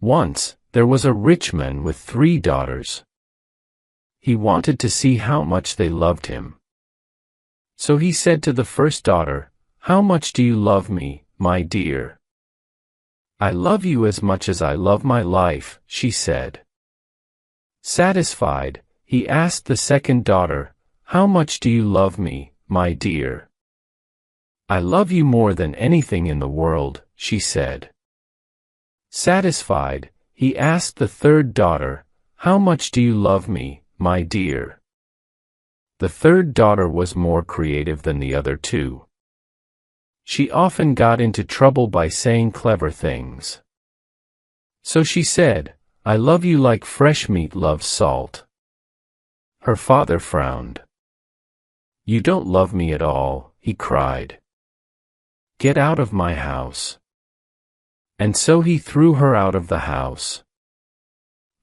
Once, there was a rich man with 3 daughters. He wanted to see how much they loved him. So he said to the first daughter, "How much do you love me, my dear?" "I love you as much as I love my life," she said. Satisfied, he asked the second daughter, "How much do you love me, my dear?" "I love you more than anything in the world," she said. Satisfied, he asked the third daughter, "How much do you love me, my dear?" The third daughter was more creative than the other 2. She often got into trouble by saying clever things. So she said, "I love you like fresh meat loves salt." Her father frowned. "You don't love me at all," he cried. "Get out of my house." And so he threw her out of the house.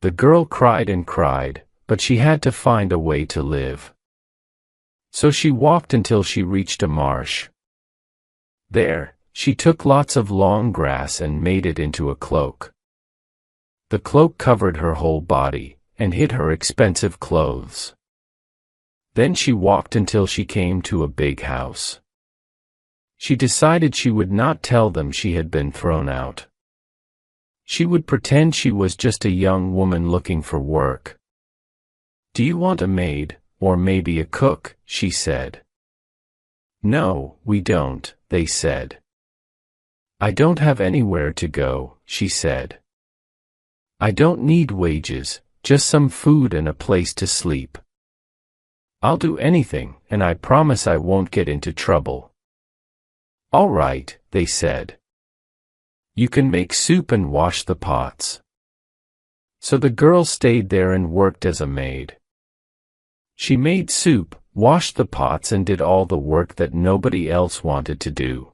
The girl cried and cried, but she had to find a way to live. So she walked until she reached a marsh. There, she took lots of long grass and made it into a cloak. The cloak covered her whole body, and hid her expensive clothes. Then she walked until she came to a big house. She decided she would not tell them she had been thrown out. She would pretend she was just a young woman looking for work. "Do you want a maid, or maybe a cook?" she said. "No, we don't," they said. "I don't have anywhere to go," she said. "I don't need wages, just some food and a place to sleep. I'll do anything, and I promise I won't get into trouble." "All right," they said. "You can make soup and wash the pots." So the girl stayed there and worked as a maid. She made soup, washed the pots and did all the work that nobody else wanted to do.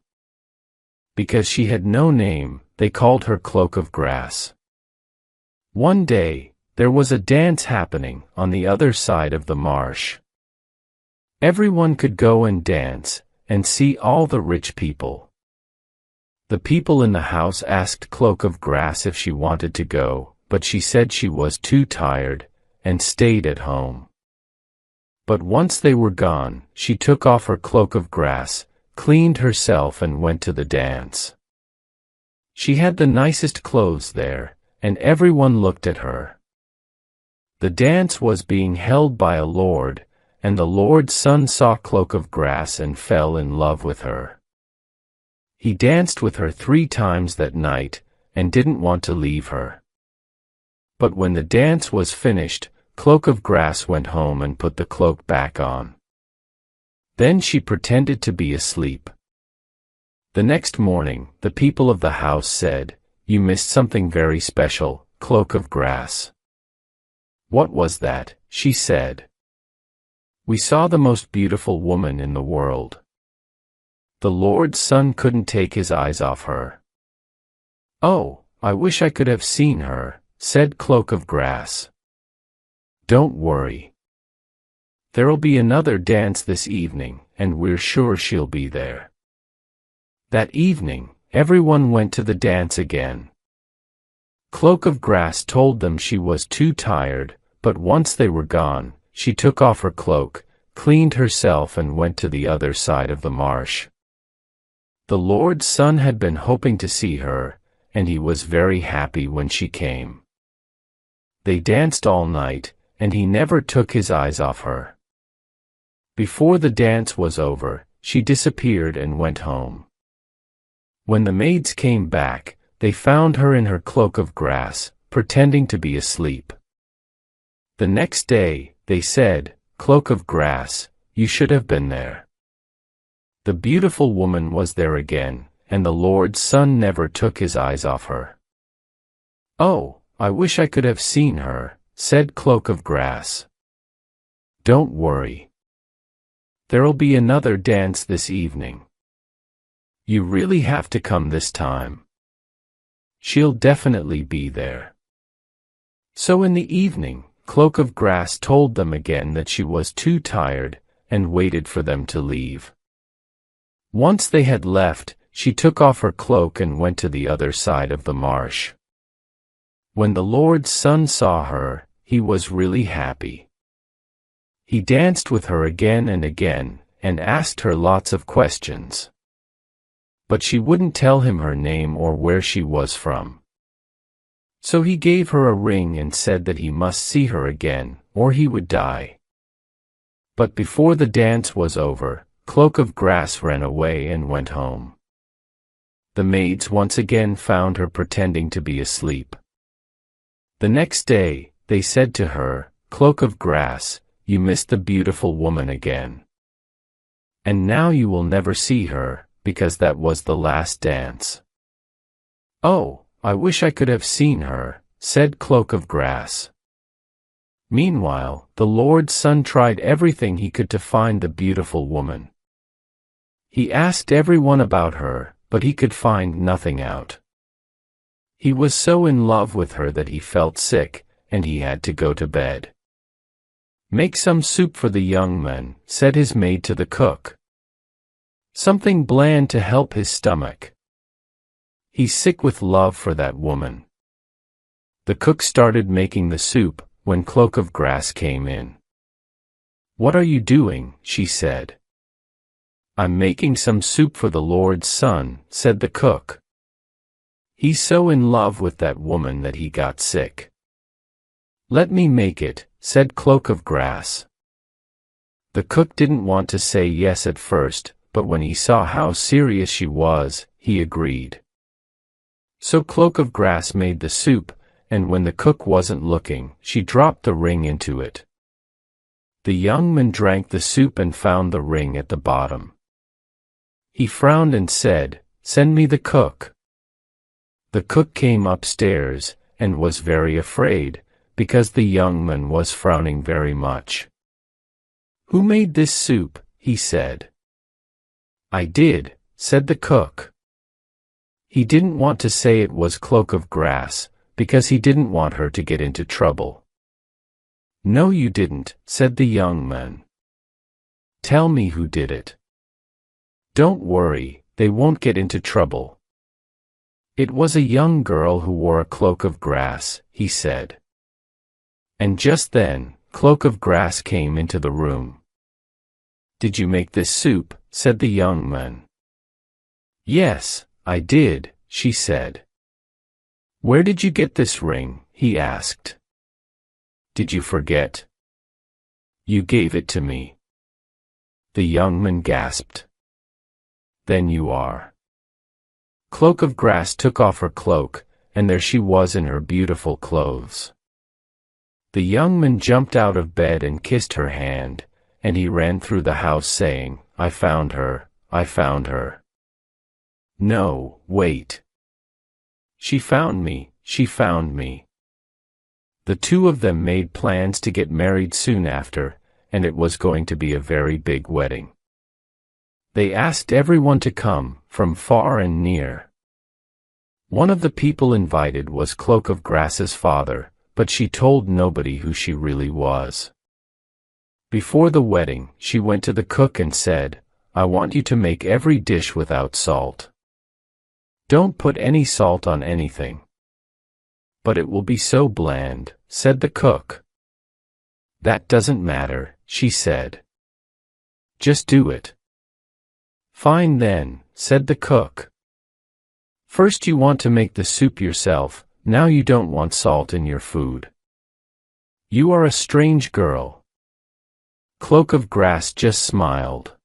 Because she had no name, they called her Cloak of Grass. One day, there was a dance happening on the other side of the marsh. Everyone could go and dance, and see all the rich people. The people in the house asked Cloak of Grass if she wanted to go, but she said she was too tired, and stayed at home. But once they were gone, she took off her cloak of grass, cleaned herself and went to the dance. She had the nicest clothes there, and everyone looked at her. The dance was being held by a lord, and the lord's son saw Cloak of Grass and fell in love with her. He danced with her 3 times that night, and didn't want to leave her. But when the dance was finished, Cloak of Grass went home and put the cloak back on. Then she pretended to be asleep. The next morning, the people of the house said, "You missed something very special, Cloak of Grass." "What was that?" she said. "We saw the most beautiful woman in the world. The Lord's son couldn't take his eyes off her." "Oh, I wish I could have seen her," said Cloak of Grass. "Don't worry. There'll be another dance this evening, and we're sure she'll be there." That evening, everyone went to the dance again. Cloak of Grass told them she was too tired, but once they were gone, she took off her cloak, cleaned herself and went to the other side of the marsh. The Lord's son had been hoping to see her, and he was very happy when she came. They danced all night, and he never took his eyes off her. Before the dance was over, she disappeared and went home. When the maids came back, they found her in her cloak of grass, pretending to be asleep. The next day, they said, "Cloak of Grass, you should have been there." The beautiful woman was there again, and the Lord's son never took his eyes off her. "Oh, I wish I could have seen her," said Cloak of Grass. "Don't worry. There'll be another dance this evening. You really have to come this time. She'll definitely be there." So in the evening, Cloak of Grass told them again that she was too tired, and waited for them to leave. Once they had left, she took off her cloak and went to the other side of the marsh. When the Lord's son saw her, he was really happy. He danced with her again and again, and asked her lots of questions. But she wouldn't tell him her name or where she was from. So he gave her a ring and said that he must see her again, or he would die. But before the dance was over, Cloak of Grass ran away and went home. The maids once again found her pretending to be asleep. The next day, they said to her, "Cloak of Grass, you missed the beautiful woman again. And now you will never see her, because that was the last dance." "Oh, I wish I could have seen her," said Cloak of Grass. Meanwhile, the Lord's son tried everything he could to find the beautiful woman. He asked everyone about her, but he could find nothing out. He was so in love with her that he felt sick, and he had to go to bed. "Make some soup for the young man," said his maid to the cook. "Something bland to help his stomach. He's sick with love for that woman." The cook started making the soup when Cloak of Grass came in. "What are you doing?" she said. "I'm making some soup for the Lord's son," said the cook. "He's so in love with that woman that he got sick." "Let me make it," said Cloak of Grass. The cook didn't want to say yes at first, but when he saw how serious she was, he agreed. So Cloak of Grass made the soup, and when the cook wasn't looking, she dropped the ring into it. The young man drank the soup and found the ring at the bottom. He frowned and said, "Send me the cook." The cook came upstairs, and was very afraid, because the young man was frowning very much. "Who made this soup?" he said. "I did," said the cook. He didn't want to say it was Cloak of Grass, because he didn't want her to get into trouble. "No, you didn't," said the young man. "Tell me who did it." "Don't worry, they won't get into trouble." "It was a young girl who wore a cloak of grass," he said. And just then, Cloak of Grass came into the room. "Did you make this soup?" said the young man. "Yes, I did," she said. "Where did you get this ring?" he asked. "Did you forget? You gave it to me." The young man gasped. "Then you are." Cloak of Grass took off her cloak, and there she was in her beautiful clothes. The young man jumped out of bed and kissed her hand, and he ran through the house saying, "I found her, I found her." "No, wait. She found me, she found me." The two of them made plans to get married soon after, and it was going to be a very big wedding. They asked everyone to come, from far and near. One of the people invited was Cloak of Grass's father, but she told nobody who she really was. Before the wedding, she went to the cook and said, "I want you to make every dish without salt. Don't put any salt on anything." "But it will be so bland," said the cook. "That doesn't matter," she said. "Just do it." "Fine then," said the cook. "First you want to make the soup yourself, now you don't want salt in your food. You are a strange girl." Cloak of Grass just smiled.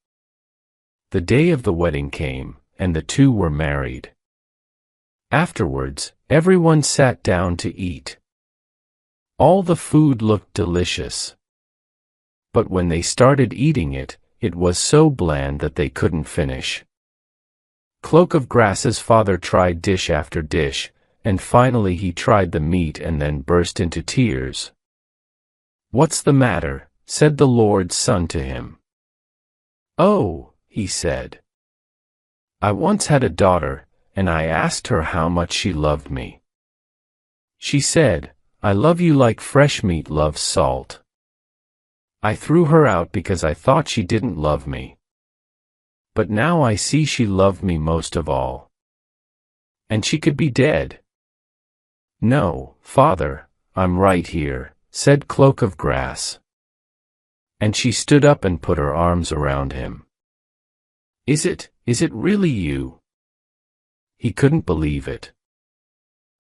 The day of the wedding came, and the two were married. Afterwards, everyone sat down to eat. All the food looked delicious. But when they started eating it, it was so bland that they couldn't finish. Cloak of Grass's father tried dish after dish, and finally he tried the meat and then burst into tears. "What's the matter?" said the Lord's son to him. "Oh," he said. "I once had a daughter, and I asked her how much she loved me. She said, 'I love you like fresh meat loves salt.' I threw her out because I thought she didn't love me. But now I see she loved me most of all. And she could be dead. "No, father, I'm right here," said Cloak of Grass. And she stood up and put her arms around him. Is it really you?" He couldn't believe it.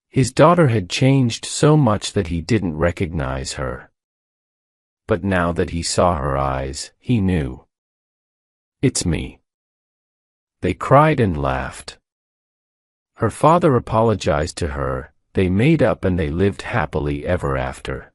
His daughter had changed so much that he didn't recognize her. But now that he saw her eyes, he knew. "It's me." They cried and laughed. Her father apologized to her, they made up and they lived happily ever after.